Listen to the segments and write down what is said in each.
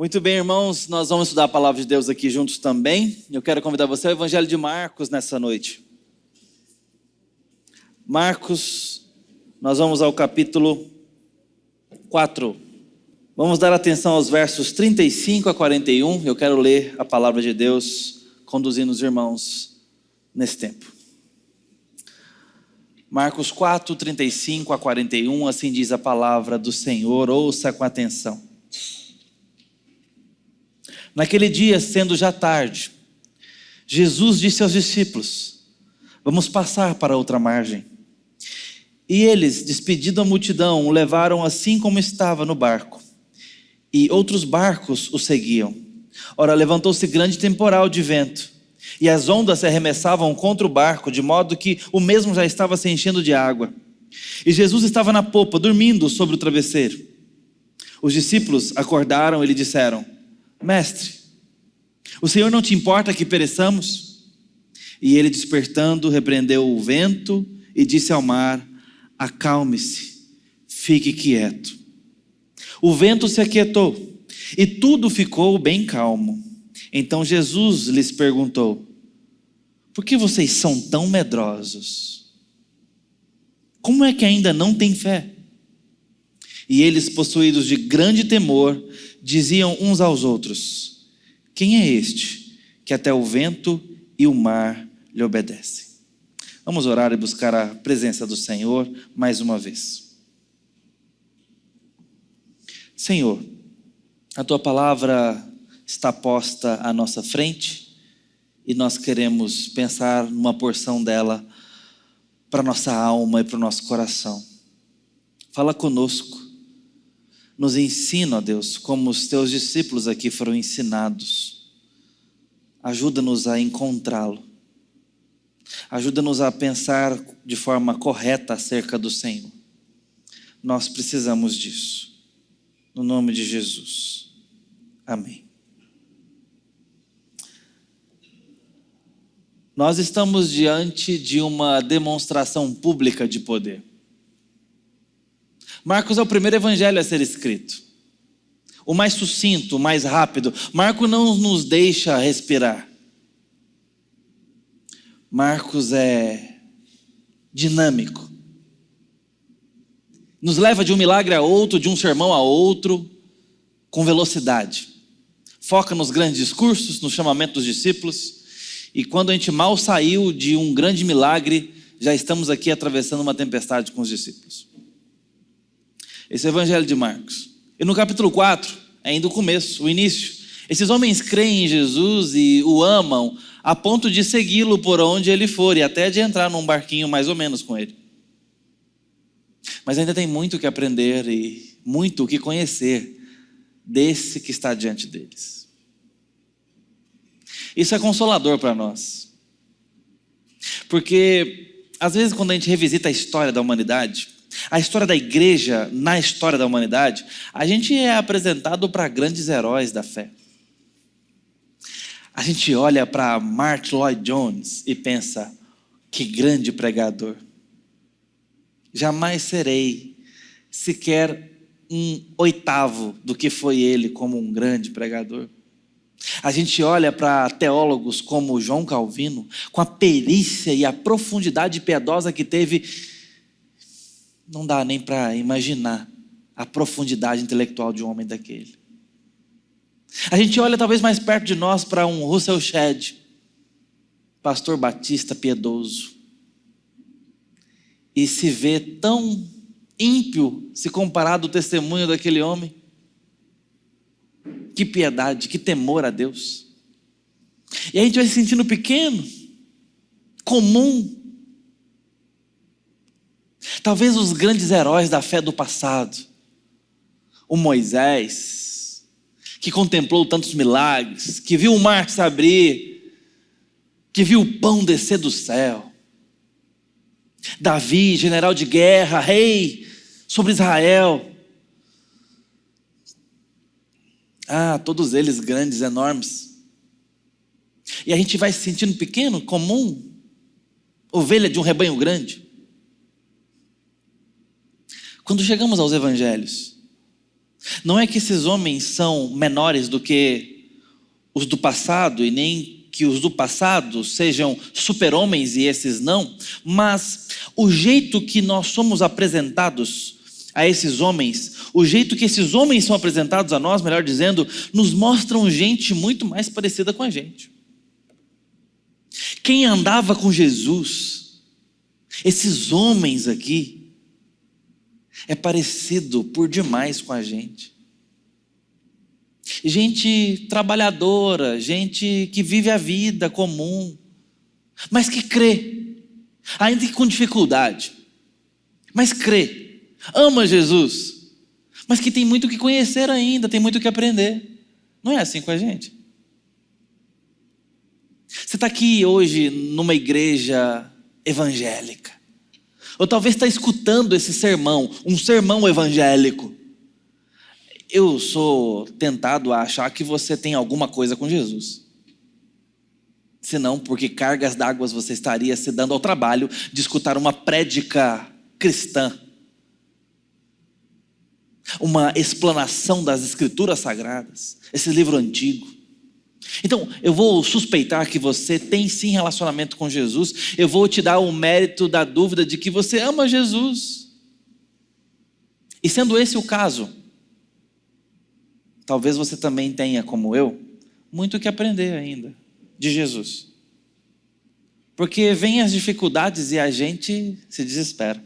Muito bem, irmãos, nós vamos estudar a palavra de Deus aqui juntos também. Eu quero convidar você ao Evangelho de Marcos nessa noite. Marcos, nós vamos ao capítulo 4. Vamos dar atenção aos versos 35 a 41. Eu quero ler a palavra de Deus, conduzindo os irmãos nesse tempo. Marcos 4, 35 a 41, assim diz a palavra do Senhor, ouça com atenção. Naquele dia, sendo já tarde, Jesus disse aos discípulos: vamos passar para outra margem. E eles, despedindo a multidão, o levaram assim como estava no barco. E outros barcos o seguiam. Ora, levantou-se grande temporal de vento, e as ondas se arremessavam contra o barco, de modo que o mesmo já estava se enchendo de água. E Jesus estava na popa, dormindo sobre o travesseiro. Os discípulos acordaram e lhe disseram: Mestre, o Senhor não te importa que pereçamos? E ele, despertando, repreendeu o vento e disse ao mar: acalme-se, fique quieto. O vento se aquietou e tudo ficou bem calmo. Então Jesus lhes perguntou: por que vocês são tão medrosos? Como é que ainda não têm fé? E eles, possuídos de grande temor, diziam uns aos outros: quem é este que até o vento e o mar lhe obedecem? Vamos orar e buscar a presença do Senhor mais uma vez. Senhor, a tua palavra está posta à nossa frente e nós queremos pensar numa porção dela para a nossa alma e para o nosso coração. Fala conosco. Nos ensina, ó Deus, como os teus discípulos aqui foram ensinados. Ajuda-nos a encontrá-lo. Ajuda-nos a pensar de forma correta acerca do Senhor. Nós precisamos disso. No nome de Jesus. Amém. Nós estamos diante de uma demonstração pública de poder. Marcos é o primeiro evangelho a ser escrito. O mais sucinto, o mais rápido. Marcos não nos deixa respirar. Marcos é dinâmico. Nos leva de um milagre a outro, de um sermão a outro, com velocidade. Foca nos grandes discursos, no chamamento dos discípulos. E quando a gente mal saiu de um grande milagre, já estamos aqui atravessando uma tempestade com os discípulos. Esse é o Evangelho de Marcos. E no capítulo 4, ainda o começo, o início, esses homens creem em Jesus e o amam a ponto de segui-lo por onde ele for e até de entrar num barquinho mais ou menos com ele. Mas ainda tem muito o que aprender e muito o que conhecer desse que está diante deles. Isso é consolador para nós. Porque às vezes quando a gente revisita a história da humanidade, a história da igreja na história da humanidade, a gente é apresentado para grandes heróis da fé. A gente olha para Martyn Lloyd-Jones e pensa: que grande pregador. Jamais serei sequer um oitavo do que foi ele como um grande pregador. A gente olha para teólogos como João Calvino, com a perícia e a profundidade piedosa que teve. Não dá nem para imaginar a profundidade intelectual de um homem daquele. A gente olha talvez mais perto de nós para um Russell Shedd, pastor batista piedoso, e se vê tão ímpio se comparado ao testemunho daquele homem. Que piedade, que temor a Deus. E a gente vai se sentindo pequeno, comum. Talvez os grandes heróis da fé do passado, o Moisés, que contemplou tantos milagres, que viu o mar se abrir, que viu o pão descer do céu. Davi, general de guerra, rei sobre Israel. Todos eles grandes, enormes. E a gente vai se sentindo pequeno, comum, ovelha de um rebanho grande. Quando chegamos aos evangelhos, Não é que esses homens são menores do que os do passado, e nem que os do passado sejam super-homens e esses não, mas o jeito que nós somos apresentados a esses homens, o jeito que esses homens são apresentados a nós, melhor dizendo, nos mostram gente muito mais parecida com a gente. Quem andava com Jesus, esses homens aqui, é parecido por demais com a gente. Gente trabalhadora, gente que vive a vida comum, mas que crê, ainda que com dificuldade, mas crê, ama Jesus, mas que tem muito que conhecer ainda, tem muito que aprender. Não é assim com a gente? Você está aqui hoje numa igreja evangélica, ou talvez está escutando esse sermão, um sermão evangélico. Eu sou tentado a achar que você tem alguma coisa com Jesus. Senão, porque cargas d'água você estaria se dando ao trabalho de escutar uma prédica cristã, uma explanação das escrituras sagradas, esse livro antigo. Então, eu vou suspeitar que você tem sim relacionamento com Jesus. Eu vou te dar o mérito da dúvida de que você ama Jesus. E sendo esse o caso, talvez você também tenha, como eu, muito que aprender ainda de Jesus. Porque vem as dificuldades e a gente se desespera.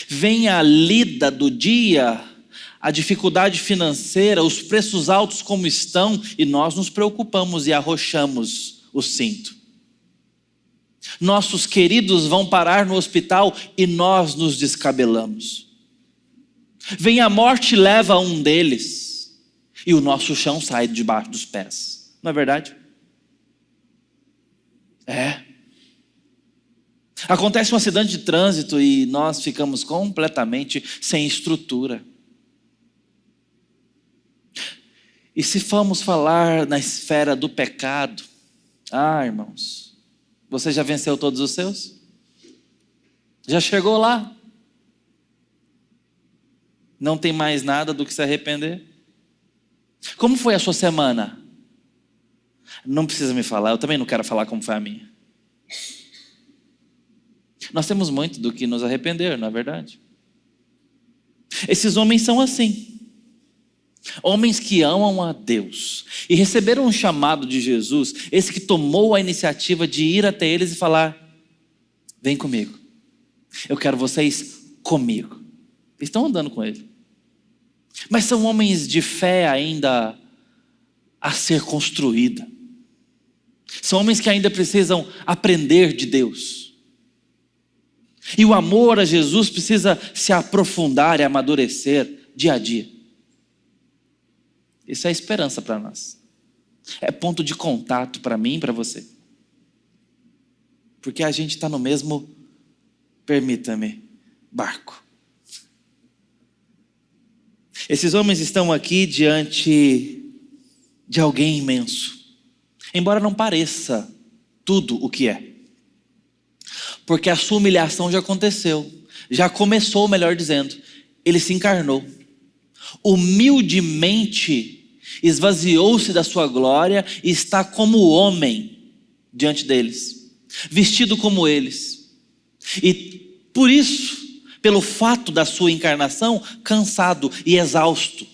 Vem a lida do dia, a dificuldade financeira, os preços altos como estão, e nós nos preocupamos e arrochamos o cinto. Nossos queridos vão parar no hospital e nós nos descabelamos. Vem a morte e leva um deles, e o nosso chão sai debaixo dos pés. Não é verdade? É. Acontece um acidente de trânsito e nós ficamos completamente sem estrutura. E se formos falar na esfera do pecado, irmãos, você já venceu todos os seus? Já chegou lá? Não tem mais nada do que se arrepender? Como foi a sua semana? Não precisa me falar, eu também não quero falar como foi a minha. Nós temos muito do que nos arrepender, não é verdade? Esses homens são assim. Homens que amam a Deus e receberam um chamado de Jesus, esse que tomou a iniciativa de ir até eles e falar: vem comigo, eu quero vocês comigo. Estão andando com ele. Mas são homens de fé ainda a ser construída. São homens que ainda precisam aprender de Deus. E o amor a Jesus precisa se aprofundar e amadurecer dia a dia. Isso é esperança para nós. É ponto de contato para mim e para você. Porque a gente está no mesmo, permita-me, barco. Esses homens estão aqui diante de alguém imenso. Embora não pareça tudo o que é. Porque a sua humilhação já aconteceu. Já começou, melhor dizendo. Ele se encarnou. Humildemente esvaziou-se da sua glória e está como homem diante deles, vestido como eles. E por isso, pelo fato da sua encarnação, cansado e exausto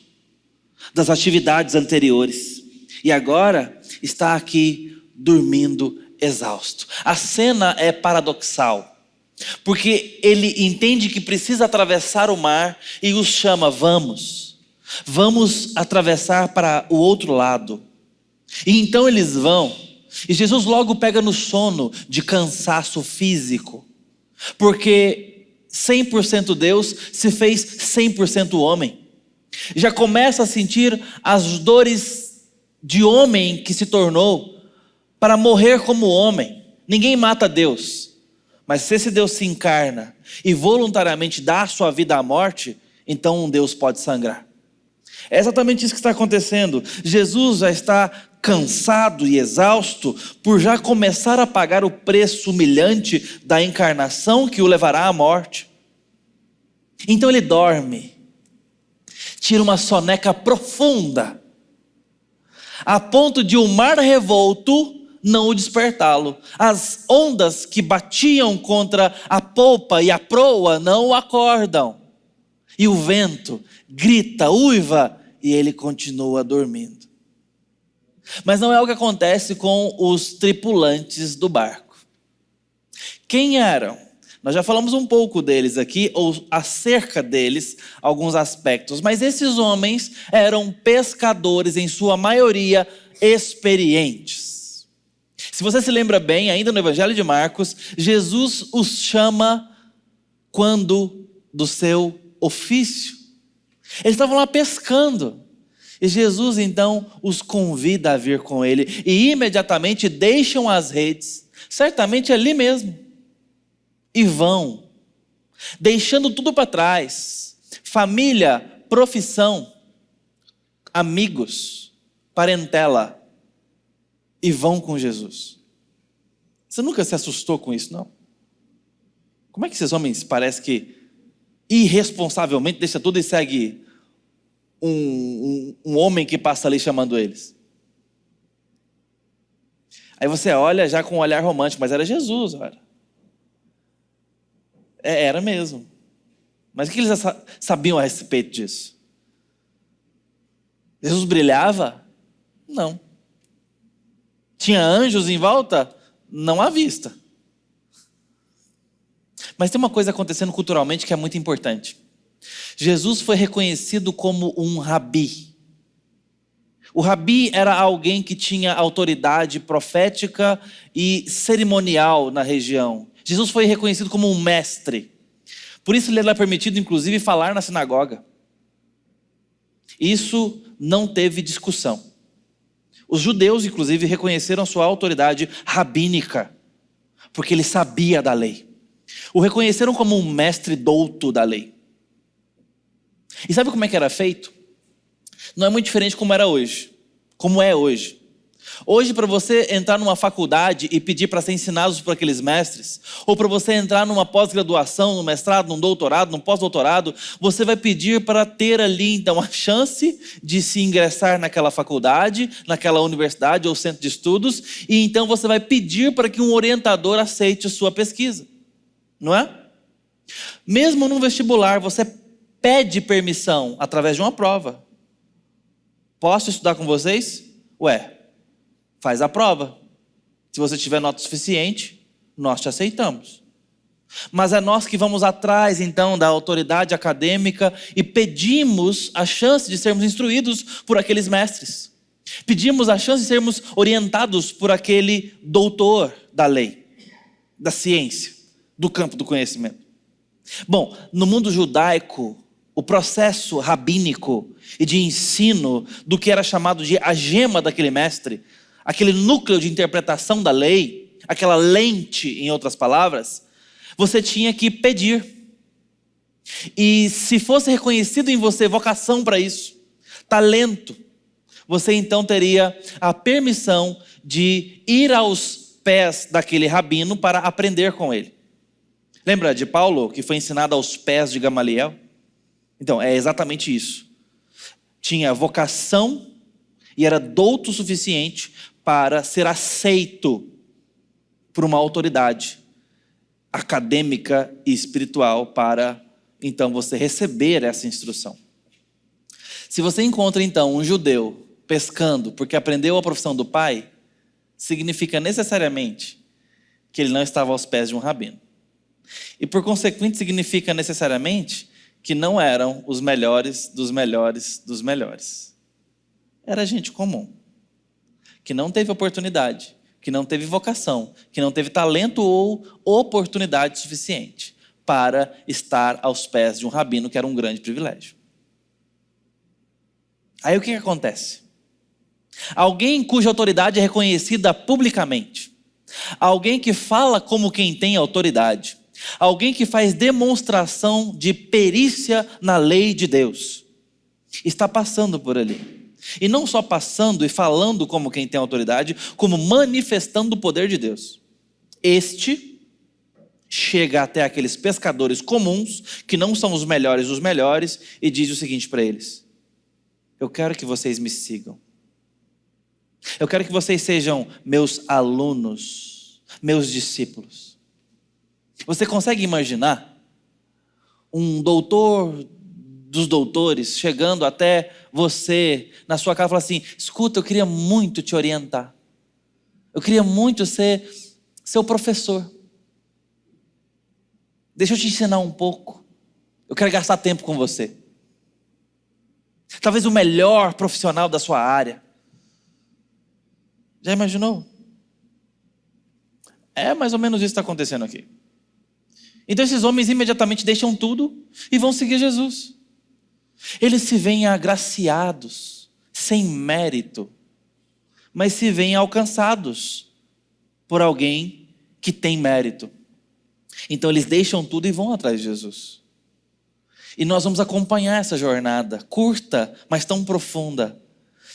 das atividades anteriores. E agora está aqui dormindo exausto. A cena é paradoxal, porque ele entende que precisa atravessar o mar e os chama: vamos atravessar para o outro lado. E então eles vão, e Jesus logo pega no sono de cansaço físico, porque 100% Deus se fez 100% homem. Já começa a sentir as dores de homem que se tornou para morrer como homem. Ninguém mata Deus, mas se esse Deus se encarna e voluntariamente dá a sua vida à morte, então um Deus pode sangrar. É exatamente isso que está acontecendo. Jesus já está cansado e exausto por já começar a pagar o preço humilhante da encarnação que o levará à morte. Então ele dorme. tira uma soneca profunda, a ponto de o mar revolto não o despertá-lo. As ondas que batiam contra a polpa e a proa não o acordam. E o vento grita, uiva, e ele continua dormindo. Mas não é o que acontece com os tripulantes do barco. Quem eram? Nós já falamos um pouco deles aqui, ou acerca deles, alguns aspectos. Mas esses homens eram pescadores, em sua maioria, experientes. Se você se lembra bem, ainda no Evangelho de Marcos, Jesus os chama quando do seu ofício. Eles estavam lá pescando. E Jesus então os convida a vir com ele. E imediatamente deixam as redes, certamente ali mesmo. E vão, deixando tudo para trás. Família, profissão, amigos, parentela. E vão com Jesus. Você nunca se assustou com isso, não? Como é que esses homens parece que irresponsavelmente deixa tudo e segue um homem que passa ali chamando eles? Aí você olha já com um olhar romântico, mas era Jesus, olha. Era mesmo. Mas o que eles sabiam a respeito disso? Jesus brilhava? Não. Tinha anjos em volta? Não à vista. Mas tem uma coisa acontecendo culturalmente que é muito importante. Jesus foi reconhecido como um rabi. O rabi era alguém que tinha autoridade profética e cerimonial na região. Jesus foi reconhecido como um mestre. Por isso lhe era permitido, inclusive, falar na sinagoga. Isso não teve discussão. Os judeus, inclusive, reconheceram sua autoridade rabínica, porque ele sabia da lei. O reconheceram como um mestre douto da lei. E sabe como é que era feito? Não é muito diferente como era hoje. Como é hoje. Hoje, para você entrar numa faculdade e pedir para ser ensinado por aqueles mestres, ou para você entrar numa pós-graduação, num mestrado, num doutorado, num pós-doutorado, você vai pedir para ter ali, então, a chance de se ingressar naquela faculdade, naquela universidade ou centro de estudos, e então você vai pedir para que um orientador aceite sua pesquisa. Não é? Mesmo no vestibular, você pede permissão através de uma prova. Posso estudar com vocês? Faz a prova. Se você tiver nota suficiente, nós te aceitamos. Mas é nós que vamos atrás, então, da autoridade acadêmica e pedimos a chance de sermos instruídos por aqueles mestres. Pedimos a chance de sermos orientados por aquele doutor da lei, da ciência, do campo do conhecimento. Bom, no mundo judaico, o processo rabínico e de ensino do que era chamado de a gema daquele mestre, aquele núcleo de interpretação da lei, aquela lente, em outras palavras, você tinha que pedir. E se fosse reconhecido em você vocação para isso, talento, você então teria a permissão de ir aos pés daquele rabino para aprender com ele. Lembra de Paulo, que foi ensinado aos pés de Gamaliel? Então, é exatamente isso. Tinha vocação e era douto o suficiente para ser aceito por uma autoridade acadêmica e espiritual para, então, você receber essa instrução. Se você encontra, então, um judeu pescando porque aprendeu a profissão do pai, significa necessariamente que ele não estava aos pés de um rabino. E, por consequente, significa necessariamente que não eram os melhores dos melhores dos melhores. Era gente comum, que não teve oportunidade, que não teve vocação, que não teve talento ou oportunidade suficiente para estar aos pés de um rabino, que era um grande privilégio. Aí o que acontece? Alguém cuja autoridade é reconhecida publicamente, alguém que fala como quem tem autoridade, alguém que faz demonstração de perícia na lei de Deus, está passando por ali. E não só passando e falando como quem tem autoridade, como manifestando o poder de Deus. Este chega até aqueles pescadores comuns, que não são os melhores dos melhores, e diz o seguinte para eles: eu quero que vocês me sigam. Eu quero que vocês sejam meus alunos, meus discípulos. Você consegue imaginar um doutor dos doutores chegando até você na sua casa e falar assim: escuta, eu queria muito te orientar. Eu queria muito ser seu professor. Deixa eu te ensinar um pouco. Eu quero gastar tempo com você. Talvez o melhor profissional da sua área. Já imaginou? É mais ou menos isso que está acontecendo aqui. Então esses homens imediatamente deixam tudo e vão seguir Jesus. Eles se veem agraciados, sem mérito, mas se veem alcançados por alguém que tem mérito. Então eles deixam tudo e vão atrás de Jesus. E nós vamos acompanhar essa jornada, curta, mas tão profunda,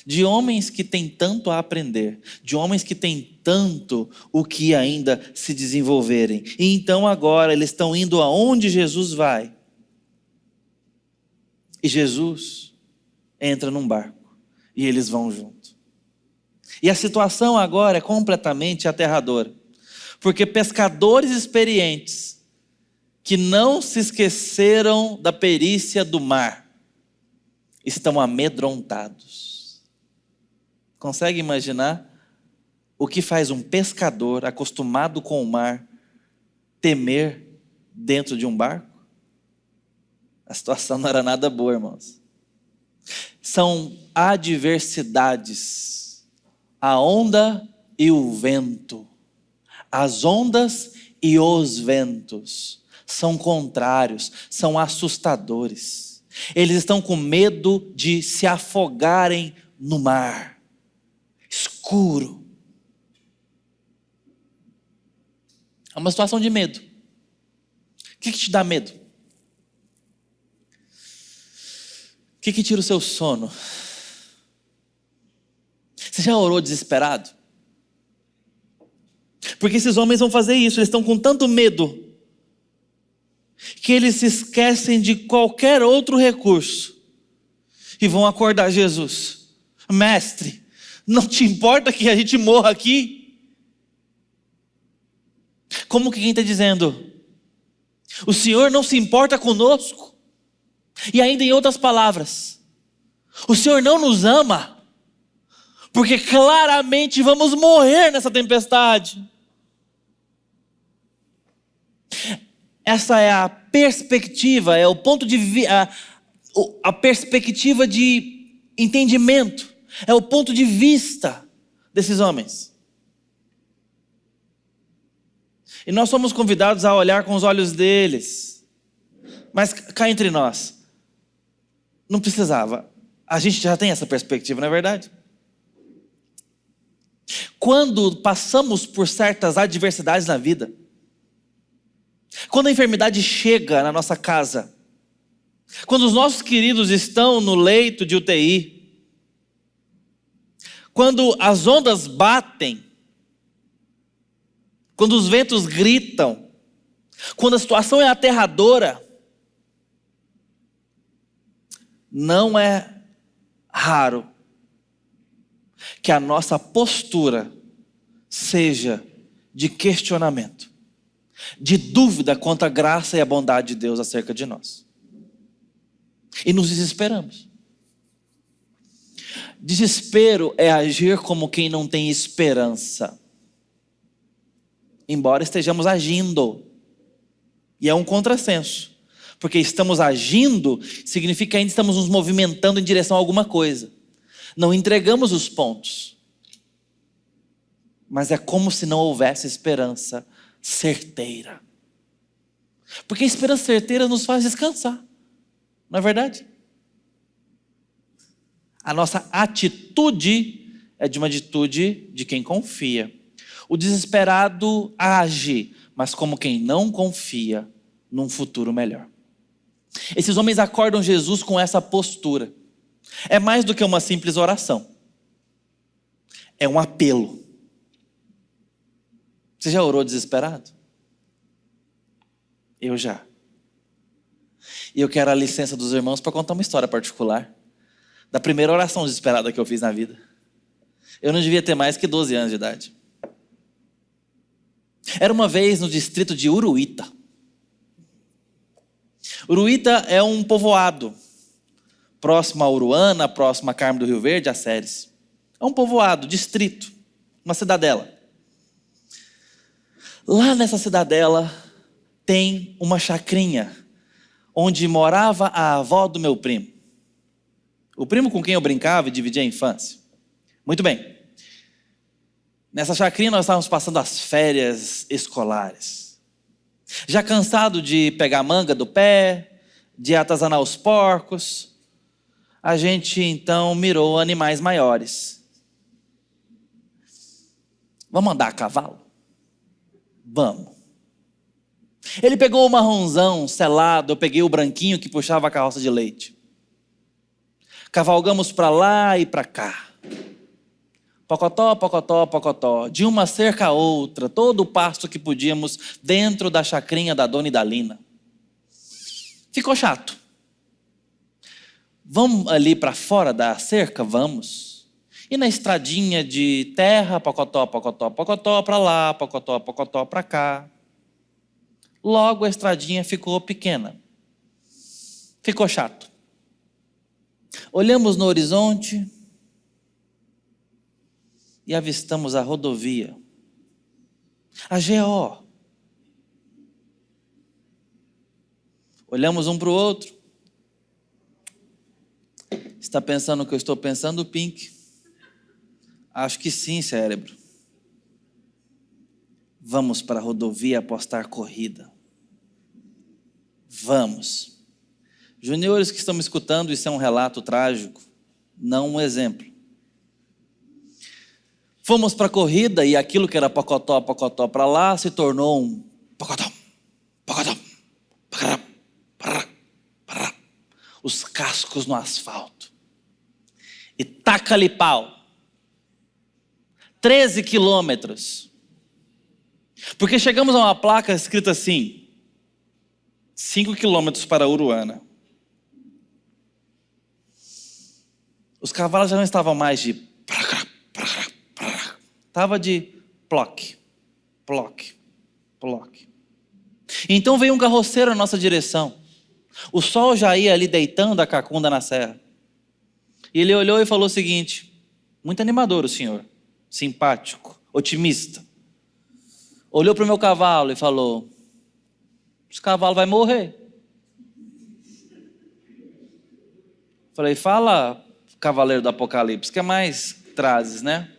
de homens que têm tanto a aprender, de homens que têm tanto o que ainda se desenvolverem. E então agora eles estão indo aonde Jesus vai. E Jesus entra num barco e eles vão junto. E a situação agora é completamente aterradora, porque pescadores experientes que não se esqueceram da perícia do mar estão amedrontados. Consegue imaginar o que faz um pescador acostumado com o mar temer dentro de um barco? A situação não era nada boa, irmãos. São adversidades, a onda e o vento, as ondas e os ventos são contrários, são assustadores. Eles estão com medo de se afogarem no mar escuro. É uma situação de medo. O que te dá medo? O que tira o seu sono? Você já orou desesperado? Porque esses homens vão fazer isso, eles estão com tanto medo que eles se esquecem de qualquer outro recurso e vão acordar Jesus. Mestre, não te importa que a gente morra aqui? Como que quem está dizendo? O Senhor não se importa conosco? E ainda em outras palavras, o Senhor não nos ama? Porque claramente vamos morrer nessa tempestade. Essa é a perspectiva, é o ponto de vista, a perspectiva de entendimento, é o ponto de vista desses homens. E nós somos convidados a olhar com os olhos deles. Mas cá entre nós, não precisava. A gente já tem essa perspectiva, não é verdade? Quando passamos por certas adversidades na vida, quando a enfermidade chega na nossa casa, quando os nossos queridos estão no leito de UTI, quando as ondas batem, quando os ventos gritam, quando a situação é aterradora, não é raro que a nossa postura seja de questionamento, de dúvida quanto à graça e à bondade de Deus acerca de nós. E nos desesperamos. Desespero é agir como quem não tem esperança, embora estejamos agindo. E é um contrassenso, porque estamos agindo significa que ainda estamos nos movimentando em direção a alguma coisa. Não entregamos os pontos, mas é como se não houvesse esperança certeira. Porque a esperança certeira nos faz descansar, não é verdade? A nossa atitude é de uma atitude de quem confia. O desesperado age, mas como quem não confia num futuro melhor. Esses homens acordam Jesus com essa postura. É mais do que uma simples oração. É um apelo. Você já orou desesperado? Eu já. E eu quero a licença dos irmãos para contar uma história particular. da primeira oração desesperada que eu fiz na vida. Eu não devia ter mais que 12 anos de idade. Era uma vez no distrito de Uruíta. Uruíta é um povoado próximo a Uruana, próximo a Carmo do Rio Verde, a Ceres. É um povoado, distrito, uma cidadela. Lá nessa cidadela tem uma chacrinha onde morava a avó do meu primo. O primo com quem eu brincava e dividia a infância. Muito bem. Nessa chacrinha nós estávamos passando as férias escolares. Já cansado de pegar manga do pé, de atazanar os porcos, a gente então mirou animais maiores. Vamos andar a cavalo? Vamos. Ele pegou o marronzão selado, eu peguei o branquinho que puxava a carroça de leite. Cavalgamos para lá e para cá. Pocotó, pocotó, pocotó. De uma cerca a outra, todo o pasto que podíamos dentro da chacrinha da dona Idalina. Ficou chato. Vamos ali para fora da cerca? Vamos. E na estradinha de terra, pocotó, pocotó, pocotó, para lá, pocotó, pocotó, para cá. Logo a estradinha ficou pequena. Ficou chato. Olhamos no horizonte e avistamos a rodovia, a GO. Olhamos um para o outro. Está pensando o que eu estou pensando, Pink? Acho que sim, cérebro. Vamos para a rodovia apostar corrida. Vamos. Juniores que estão me escutando, isso é um relato trágico, não um exemplo. Fomos para a corrida e aquilo que era pocotó, pocotó para lá se tornou um pocotó, pocotó, pará, pará, pará. Os cascos no asfalto. E taca-lhe pau. 13 quilômetros. Porque chegamos a uma placa escrita assim: 5 quilômetros para Uruana. Os cavalos já não estavam mais de... Estava de ploc, ploc, ploc. Então veio um carroceiro na nossa direção. O sol já ia ali deitando a cacunda na serra. E ele olhou e falou o seguinte: muito animador o senhor, simpático, otimista. Olhou para o meu cavalo e falou: esse cavalo vai morrer. Falei: fala, cavaleiro do Apocalipse, que é mais trazes, né?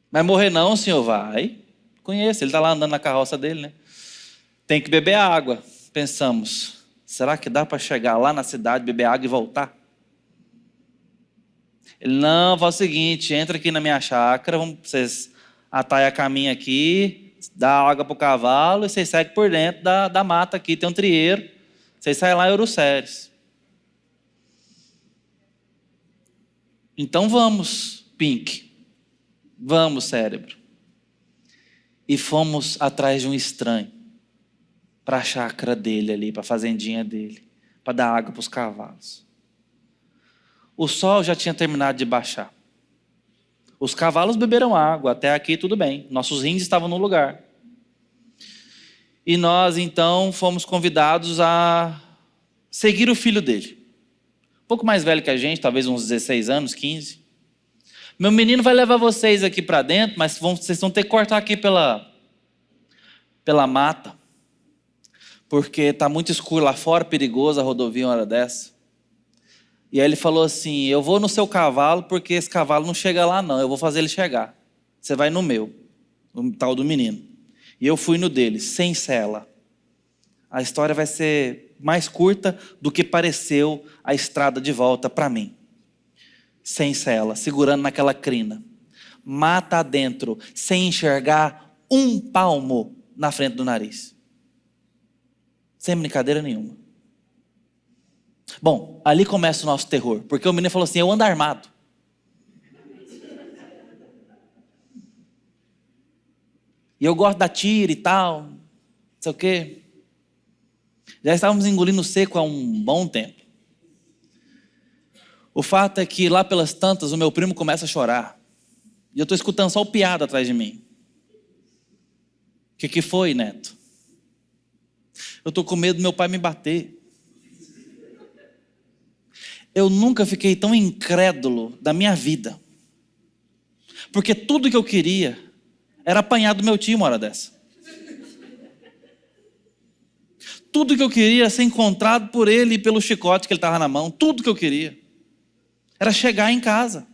Vai morrer não, senhor? Vai. Conheço, ele está lá andando na carroça dele, né? Tem que beber água. Pensamos, será que dá para chegar lá na cidade, beber água e voltar? Ele: não, faz o seguinte, entra aqui na minha chácara, vocês ataiam a caminha aqui, dá água para o cavalo e vocês seguem por dentro da mata aqui, tem um trieiro, vocês saem lá em Uruceres. Então vamos, Pink. Vamos, cérebro. E fomos atrás de um estranho, para a chácara dele ali, para a fazendinha dele, para dar água para os cavalos. O sol já tinha terminado de baixar. Os cavalos beberam água, até aqui tudo bem. Nossos rins estavam no lugar. E nós então fomos convidados a seguir o filho dele. Um pouco mais velho que a gente, talvez uns 16 anos, 15. Meu menino vai levar vocês aqui para dentro, mas vocês vão ter que cortar aqui pela mata. Porque está muito escuro lá fora, perigoso a rodovia uma hora dessa. E aí ele falou assim: eu vou no seu cavalo, porque esse cavalo não chega lá não, eu vou fazer ele chegar. Você vai no meu, no tal do menino. E eu fui no dele, sem sela. A história vai ser mais curta do que pareceu a estrada de volta para mim. Sem sela, segurando naquela crina. Mata adentro, sem enxergar um palmo na frente do nariz. Sem brincadeira nenhuma. Bom, ali começa o nosso terror, porque o menino falou assim: eu ando armado. E eu gosto da tira e tal, não sei o quê. Já estávamos engolindo seco há um bom tempo. O fato é que lá pelas tantas o meu primo começa a chorar. E eu estou escutando só o piado atrás de mim. O que foi, Neto? Eu estou com medo do meu pai me bater. Eu nunca fiquei tão incrédulo da minha vida. Porque tudo que eu queria era apanhar do meu tio uma hora dessa. Tudo que eu queria era ser encontrado por ele e pelo chicote que ele estava na mão. Tudo que eu queria era chegar em casa.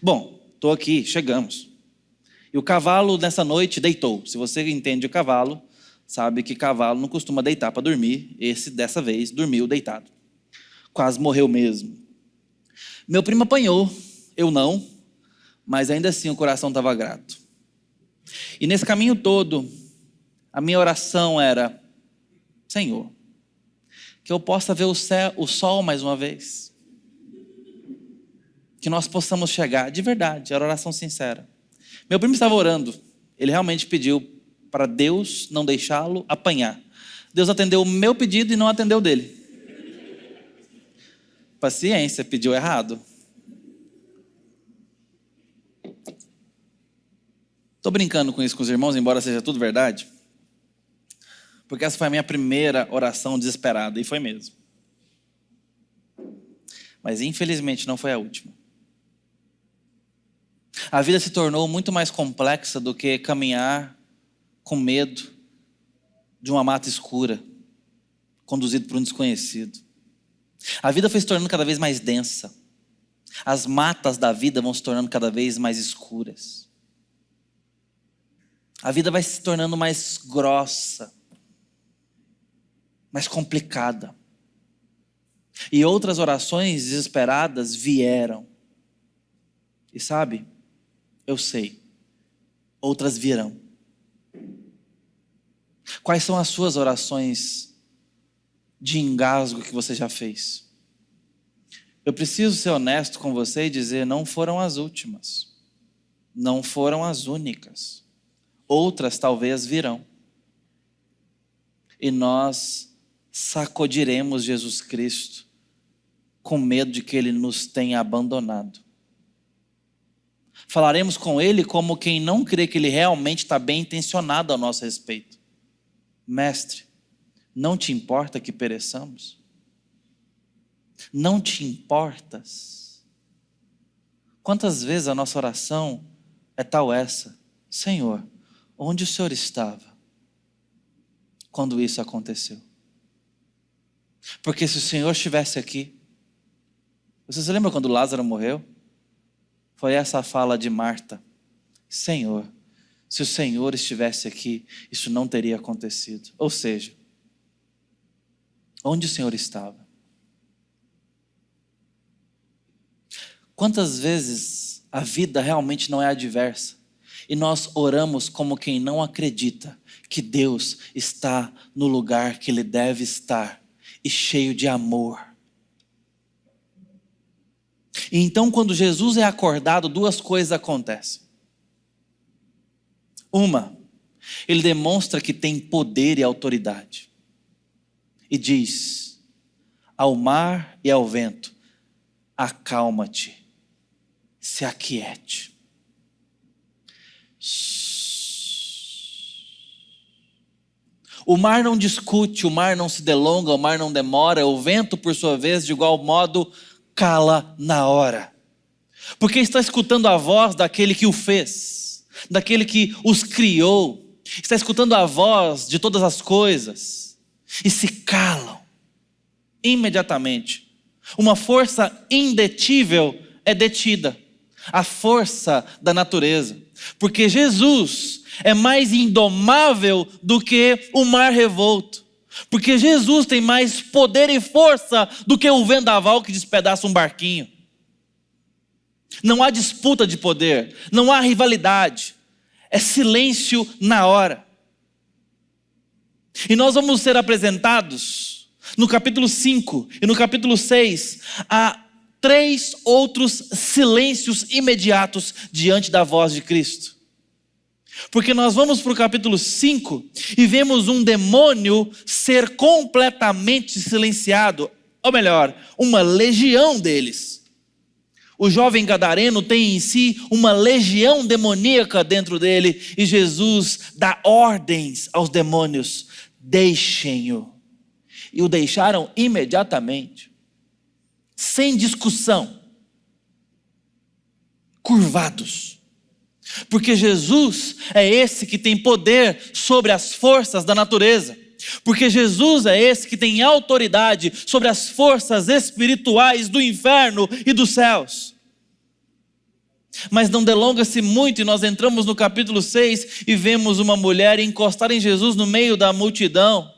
Bom, estou aqui, chegamos. E o cavalo nessa noite deitou. Se você entende o cavalo, sabe que cavalo não costuma deitar para dormir. Esse, dessa vez, dormiu deitado. Quase morreu mesmo. Meu primo apanhou, eu não, mas ainda assim o coração estava grato. E nesse caminho todo, a minha oração era: Senhor, que eu possa ver o sol mais uma vez. Que nós possamos chegar, de verdade, era oração sincera. Meu primo estava orando, ele realmente pediu para Deus não deixá-lo apanhar. Deus atendeu o meu pedido e não atendeu o dele. Paciência, pediu errado. Estou brincando com isso com os irmãos, embora seja tudo verdade. Porque essa foi a minha primeira oração desesperada, e foi mesmo. Mas infelizmente não foi a última. A vida se tornou muito mais complexa do que caminhar com medo de uma mata escura, conduzido por um desconhecido. A vida foi se tornando cada vez mais densa. As matas da vida vão se tornando cada vez mais escuras. A vida vai se tornando mais grossa, mais complicada. E outras orações desesperadas vieram. E sabe, eu sei, outras virão. Quais são as suas orações de engasgo que você já fez? Eu preciso ser honesto com você e dizer: não foram as últimas, não foram as únicas. Outras talvez virão. E nós sacudiremos Jesus Cristo com medo de que Ele nos tenha abandonado. Falaremos com Ele como quem não crê que Ele realmente está bem intencionado ao nosso respeito. Mestre, não te importa que pereçamos? Não te importas? Quantas vezes a nossa oração é tal essa: Senhor, onde o Senhor estava quando isso aconteceu? Porque se o Senhor estivesse aqui, você se lembra quando Lázaro morreu? Foi essa a fala de Marta: Senhor, se o Senhor estivesse aqui, isso não teria acontecido. Ou seja, onde o Senhor estava? Quantas vezes a vida realmente não é adversa e nós oramos como quem não acredita que Deus está no lugar que Ele deve estar e cheio de amor? E então, quando Jesus é acordado, duas coisas acontecem. Uma, Ele demonstra que tem poder e autoridade. E diz ao mar e ao vento: acalma-te, se aquiete. O mar não discute, o mar não se delonga, o mar não demora. O vento, por sua vez, de igual modo, cala na hora. Porque está escutando a voz daquele que o fez, daquele que os criou. Está escutando a voz de todas as coisas e se calam imediatamente. Uma força indetível é detida, a força da natureza, porque Jesus é mais indomável do que o mar revolto, porque Jesus tem mais poder e força do que o vendaval que despedaça um barquinho. Não há disputa de poder, não há rivalidade, é silêncio na hora. E nós vamos ser apresentados no capítulo 5 e no capítulo 6 a 3 outros silêncios imediatos diante da voz de Cristo. Porque nós vamos para o capítulo 5 e vemos um demônio ser completamente silenciado. ou melhor, uma legião deles. O jovem gadareno tem em si uma legião demoníaca dentro dele, e Jesus dá ordens aos demônios: deixem-o. E o deixaram imediatamente, sem discussão, curvados. Porque Jesus é esse que tem poder sobre as forças da natureza. Porque Jesus é esse que tem autoridade sobre as forças espirituais do inferno e dos céus. Mas não delonga-se muito e nós entramos no capítulo 6 e vemos uma mulher encostar em Jesus no meio da multidão.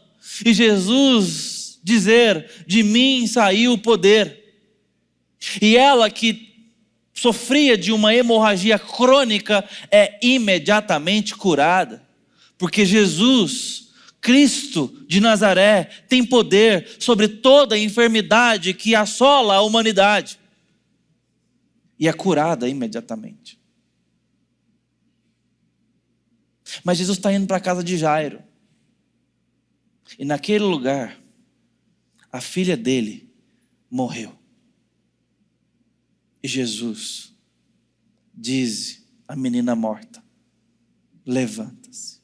E Jesus dizer: de mim saiu o poder. E ela, que sofria de uma hemorragia crônica, é imediatamente curada. Porque Jesus, Cristo de Nazaré, tem poder sobre toda a enfermidade que assola a humanidade. E é curada imediatamente. Mas Jesus está indo para a casa de Jairo. E naquele lugar, a filha dele morreu. E Jesus diz à menina morta: levanta-se.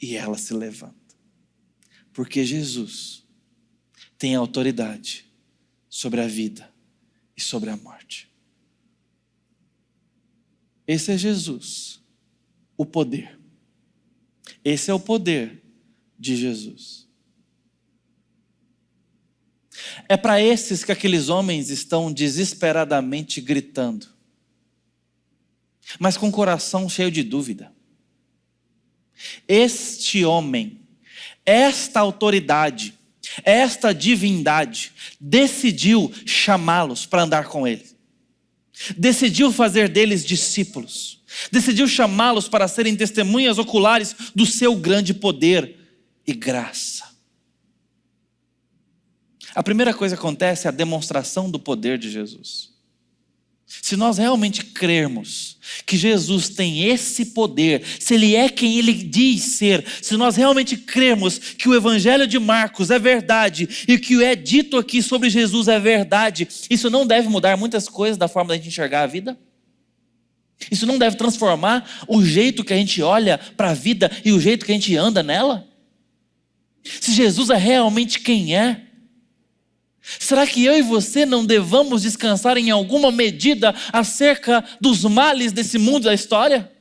E ela se levanta. Porque Jesus tem autoridade sobre a vida e sobre a morte. Esse é Jesus, o poder. Esse é o poder de Jesus. É para esses que aqueles homens estão desesperadamente gritando, mas com o coração cheio de dúvida. Este homem, esta autoridade, esta divindade, decidiu chamá-los para andar com ele. Decidiu fazer deles discípulos. Decidiu chamá-los para serem testemunhas oculares do seu grande poder e graça. A primeira coisa que acontece é a demonstração do poder de Jesus. Se nós realmente crermos que Jesus tem esse poder, se Ele é quem Ele diz ser, se nós realmente crermos que o Evangelho de Marcos é verdade e que o que é dito aqui sobre Jesus é verdade, isso não deve mudar muitas coisas da forma da gente enxergar a vida? Isso não deve transformar o jeito que a gente olha para a vida e o jeito que a gente anda nela? Se Jesus é realmente quem é, será que eu e você não devamos descansar em alguma medida acerca dos males desse mundo da história?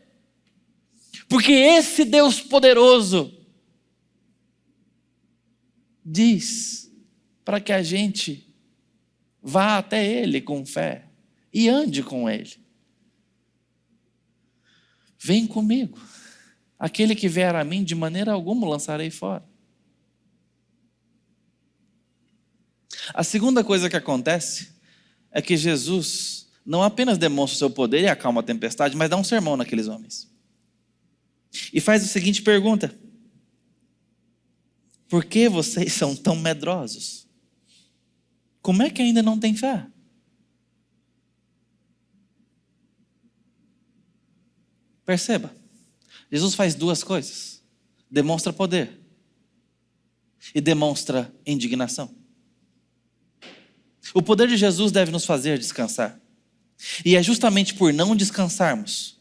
Porque esse Deus poderoso diz para que a gente vá até Ele com fé e ande com Ele. Vem comigo, aquele que vier a mim de maneira alguma o lançarei fora. A segunda coisa que acontece é que Jesus não apenas demonstra o seu poder e acalma a tempestade, mas dá um sermão naqueles homens. E faz a seguinte pergunta: por que vocês são tão medrosos? Como é que ainda não têm fé? Perceba, Jesus faz duas coisas: demonstra poder e demonstra indignação. O poder de Jesus deve nos fazer descansar. E é justamente por não descansarmos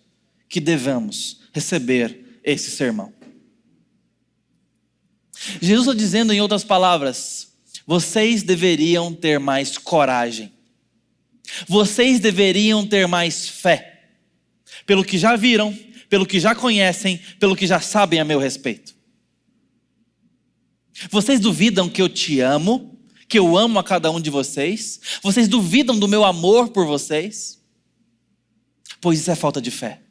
que devemos receber esse sermão. Jesus está dizendo, em outras palavras, vocês deveriam ter mais coragem. Vocês deveriam ter mais fé. Pelo que já viram, pelo que já conhecem, pelo que já sabem a meu respeito. Vocês duvidam que eu te amo? Que eu amo a cada um de vocês? Vocês duvidam do meu amor por vocês? Pois isso é falta de fé.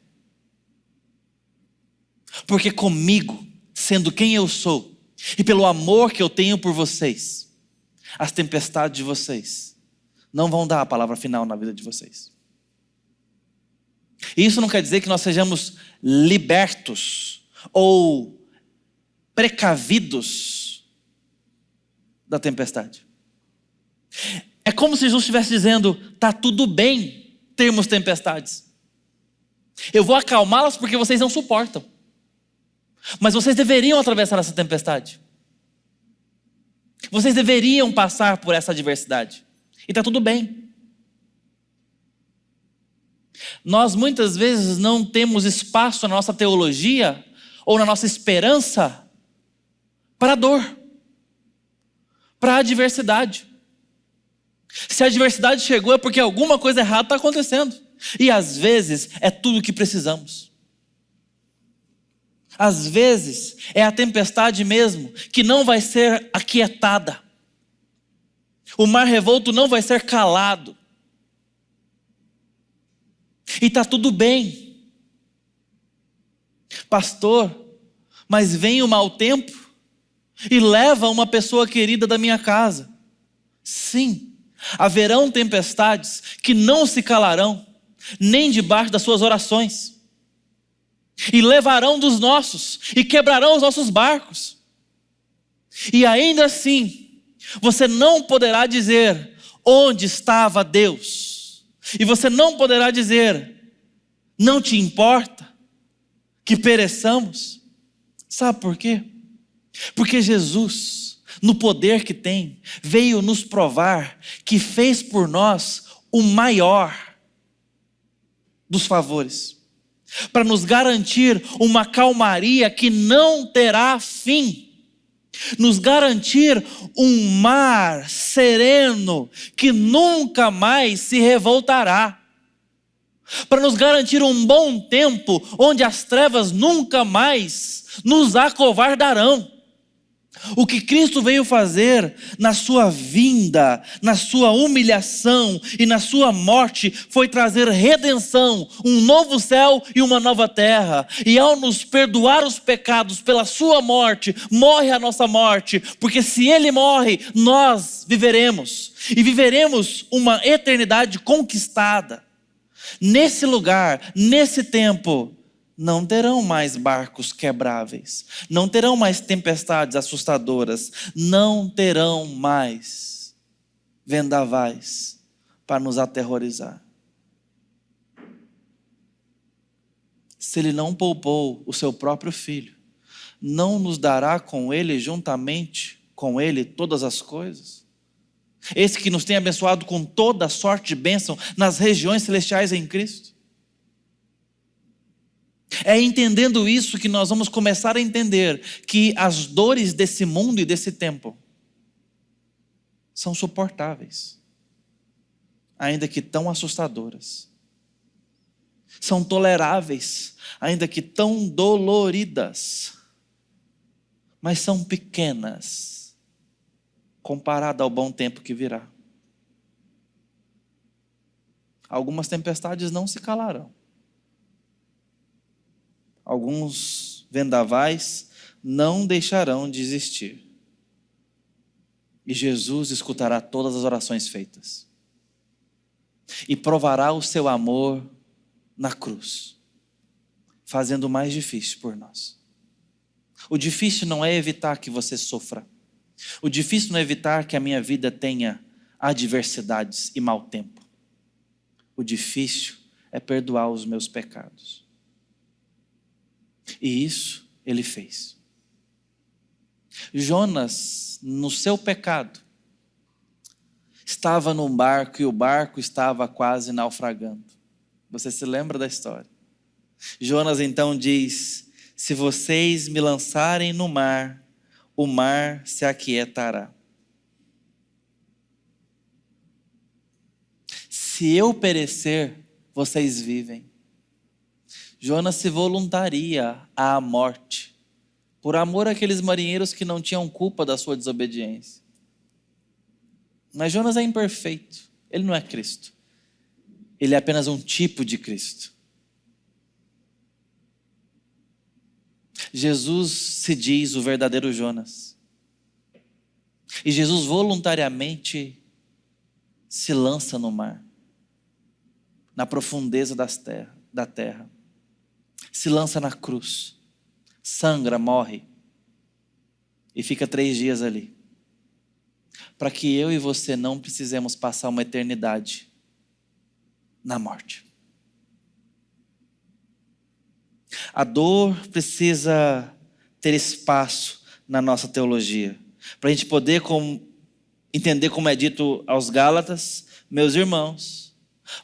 Porque comigo, sendo quem eu sou, e pelo amor que eu tenho por vocês, as tempestades de vocês não vão dar a palavra final na vida de vocês. E isso não quer dizer que nós sejamos libertos ou precavidos da tempestade. É como se Jesus estivesse dizendo: está tudo bem termos tempestades. Eu vou acalmá-las porque vocês não suportam. Mas vocês deveriam atravessar essa tempestade. Vocês deveriam passar por essa adversidade. E está tudo bem. Nós muitas vezes não temos espaço na nossa teologia ou na nossa esperança para a dor, para a adversidade. Se a adversidade chegou é porque alguma coisa errada está acontecendo. E às vezes é tudo o que precisamos. Às vezes é a tempestade mesmo que não vai ser aquietada. O mar revolto não vai ser calado. E está tudo bem. Pastor, mas vem o mau tempo e leva uma pessoa querida da minha casa. Sim, haverão tempestades que não se calarão, nem debaixo das suas orações. E levarão dos nossos, e quebrarão os nossos barcos. E ainda assim, você não poderá dizer, onde estava Deus? E você não poderá dizer, não te importa que pereçamos? Sabe por quê? Porque Jesus, no poder que tem, veio nos provar que fez por nós o maior dos favores, para nos garantir uma calmaria que não terá fim, nos garantir um mar sereno que nunca mais se revoltará, para nos garantir um bom tempo onde as trevas nunca mais nos acovardarão. O que Cristo veio fazer na sua vinda, na sua humilhação e na sua morte foi trazer redenção, um novo céu e uma nova terra. E ao nos perdoar os pecados pela sua morte, morre a nossa morte, porque se Ele morre, nós viveremos. E viveremos uma eternidade conquistada. Nesse lugar, nesse tempo, não terão mais barcos quebráveis, não terão mais tempestades assustadoras, não terão mais vendavais para nos aterrorizar. Se Ele não poupou o seu próprio Filho, não nos dará com Ele, juntamente com Ele, todas as coisas? Esse que nos tem abençoado com toda sorte de bênção nas regiões celestiais em Cristo. É entendendo isso que nós vamos começar a entender que as dores desse mundo e desse tempo são suportáveis, ainda que tão assustadoras. São toleráveis, ainda que tão doloridas, mas são pequenas, comparada ao bom tempo que virá. Algumas tempestades não se calarão. Alguns vendavais não deixarão de existir. E Jesus escutará todas as orações feitas. E provará o seu amor na cruz, fazendo o mais difícil por nós. O difícil não é evitar que você sofra. O difícil não é evitar que a minha vida tenha adversidades e mau tempo. O difícil é perdoar os meus pecados. E isso Ele fez. Jonas, no seu pecado, estava num barco e o barco estava quase naufragando. Você se lembra da história? Jonas então diz, se vocês me lançarem no mar, o mar se aquietará. Se eu perecer, vocês vivem. Jonas se voluntaria à morte, por amor àqueles marinheiros que não tinham culpa da sua desobediência. Mas Jonas é imperfeito, ele não é Cristo. Ele é apenas um tipo de Cristo. Jesus se diz o verdadeiro Jonas. E Jesus voluntariamente se lança no mar, na profundeza da terra. Se lança na cruz, sangra, morre e fica 3 dias ali, para que eu e você não precisemos passar uma eternidade na morte. A dor precisa ter espaço na nossa teologia, para a gente poder entender como é dito aos Gálatas: meus irmãos,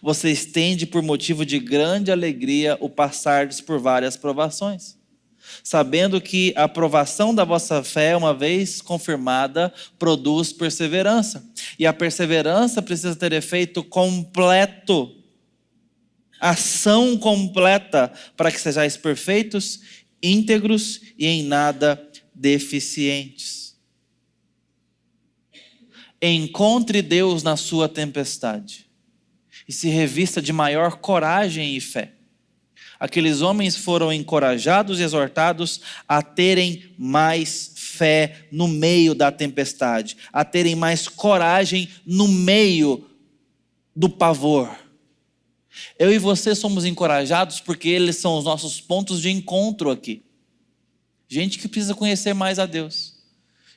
vocês têm por motivo de grande alegria o passardes por várias provações, sabendo que a provação da vossa fé, uma vez confirmada, produz perseverança. E a perseverança precisa ter efeito completo, ação completa, para que sejais perfeitos, íntegros e em nada deficientes. Encontre Deus na sua tempestade e se revista de maior coragem e fé. Aqueles homens foram encorajados e exortados a terem mais fé no meio da tempestade, a terem mais coragem no meio do pavor. Eu e você somos encorajados porque eles são os nossos pontos de encontro aqui. Gente que precisa conhecer mais a Deus,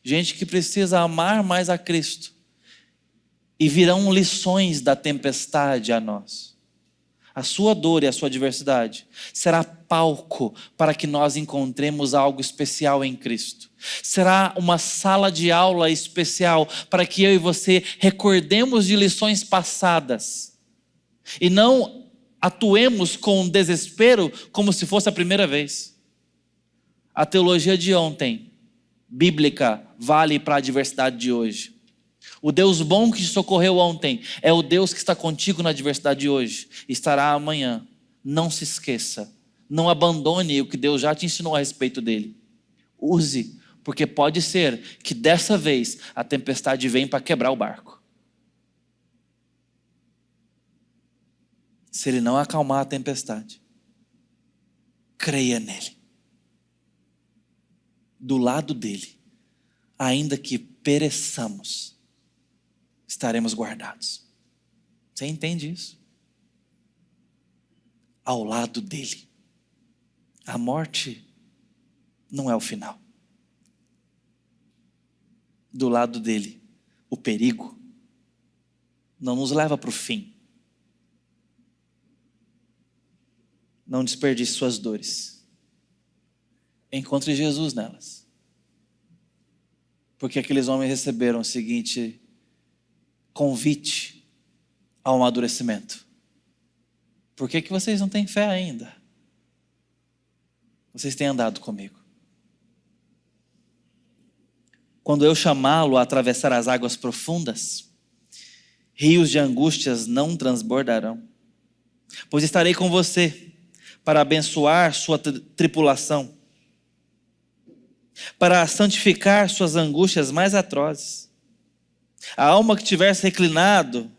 gente que precisa amar mais a Cristo, e virão lições da tempestade a nós. A sua dor e a sua adversidade será palco para que nós encontremos algo especial em Cristo. Será uma sala de aula especial para que eu e você recordemos de lições passadas e não atuemos com desespero como se fosse a primeira vez. A teologia de ontem, bíblica, vale para a adversidade de hoje. O Deus bom que te socorreu ontem é o Deus que está contigo na adversidade de hoje. Estará amanhã. Não se esqueça. Não abandone o que Deus já te ensinou a respeito dele. Use, porque pode ser que dessa vez a tempestade venha para quebrar o barco. Se ele não acalmar a tempestade, creia nele. Do lado dele, ainda que pereçamos, estaremos guardados. Você entende isso? Ao lado dele. A morte não é o final. Do lado dele, o perigo não nos leva para o fim. Não desperdice suas dores. Encontre Jesus nelas. Porque aqueles homens receberam o seguinte convite ao amadurecimento. Por que vocês não têm fé ainda? Vocês têm andado comigo. Quando eu chamá-lo a atravessar as águas profundas, rios de angústias não transbordarão. Pois estarei com você para abençoar sua tripulação, para santificar suas angústias mais atrozes. A alma que tivesse reclinado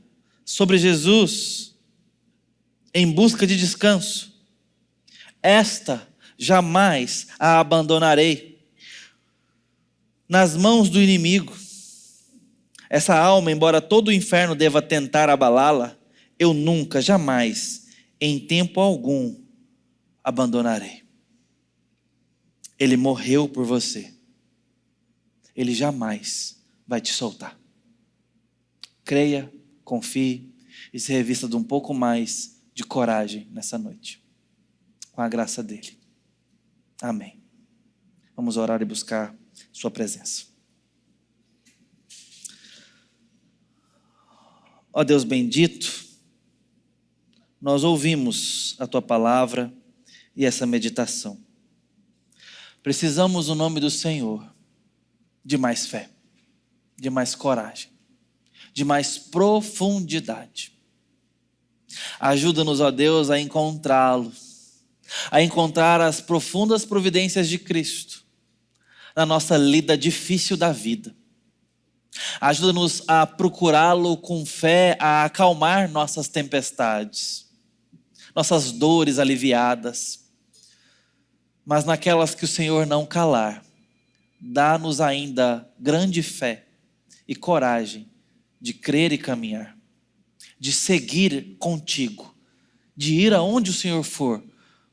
sobre Jesus em busca de descanso, esta jamais a abandonarei nas mãos do inimigo. Essa alma, embora todo o inferno deva tentar abalá-la, eu nunca, jamais, em tempo algum, abandonarei. Ele morreu por você. Ele jamais vai te soltar. Creia, confie e se revista de um pouco mais de coragem nessa noite. Com a graça dele. Amém. Vamos orar e buscar sua presença. Ó Deus bendito, nós ouvimos a tua palavra e essa meditação. Precisamos, no nome do Senhor, de mais fé, de mais coragem, de mais profundidade. Ajuda-nos, ó Deus, a encontrá-lo, a encontrar as profundas providências de Cristo na nossa lida difícil da vida. Ajuda-nos a procurá-lo com fé, a acalmar nossas tempestades, nossas dores aliviadas. Mas naquelas que o Senhor não calar, dá-nos ainda grande fé e coragem de crer e caminhar, de seguir contigo, de ir aonde o Senhor for,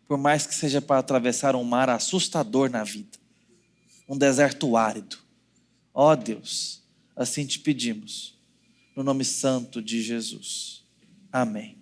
por mais que seja para atravessar um mar assustador na vida, um deserto árido. Ó Deus, assim te pedimos, no nome santo de Jesus. Amém.